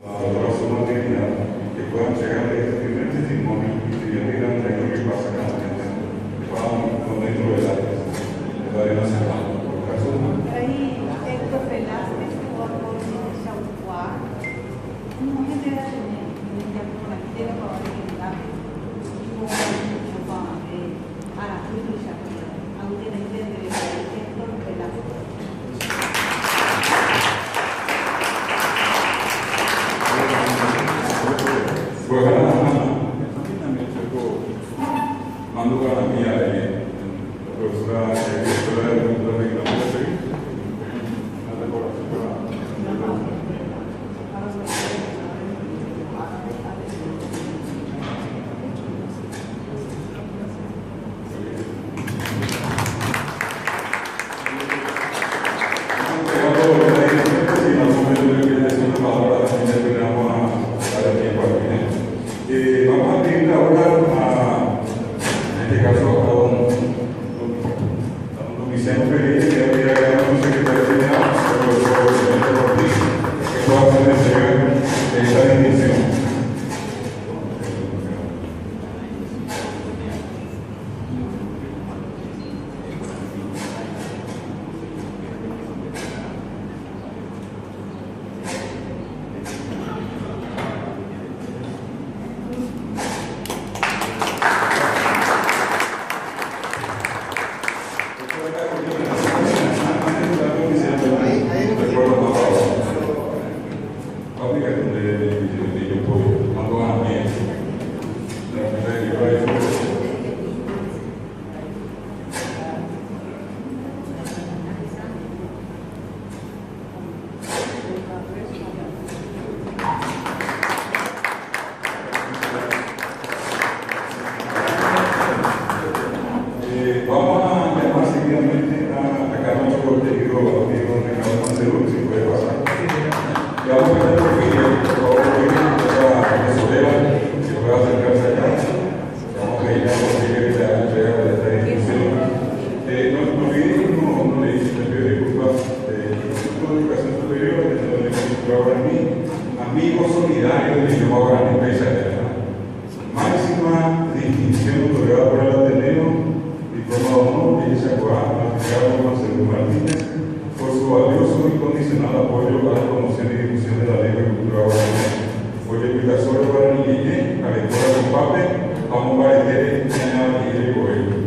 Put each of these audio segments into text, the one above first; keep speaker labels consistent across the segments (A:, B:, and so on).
A: Ahora son actividad que puedan llegar a este primer testimonio y que ya dirán de lo que pasa con la gente. Vamos con dentro de la arena cerrada. Por caso,
B: Ahí Héctor Velázquez, por Chaucuá, no genera de alguna manera para orientar como para Luisa, aunque la idea de Héctor Velázquez.
A: pues a la también mando a la mía de la profesora de cultura regional de Seguir. Una decoración para vamos a pedirle ahora en este caso a don Vicente Pérez, que habría quedado un secretario general, que pueda hacer entrega de esta distinción. Vamos a llamar seguidamente a nuestro querido amigo Ricardo Mancero, si puede pasar. Y vamos a pedir por favor, que Solera, que pueda acercarse acá. Vamos a pedir que le haga entrega de esta distinción. Nuestro ministro no le dice, le pido disculpas, el Instituto de Educación Superior, del ministro Guaraní, amigo solidario del idioma Guaraní Paisaje. Máxima distinción otorgada por el Ateneo. Diploma de honor de Chacoá, aplicado por Marcelo Martínez, por su valioso y condicional apoyo a la promoción y difusión de la lengua y cultura guaraní. Por el Picasso Guaraní Guille, a la escuela de Pape, vamos a parecer en la Guille y Coelho.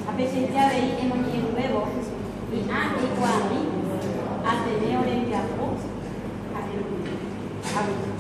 C: A presencia de ahí en un nuevo y antes Ateneo de Teatro a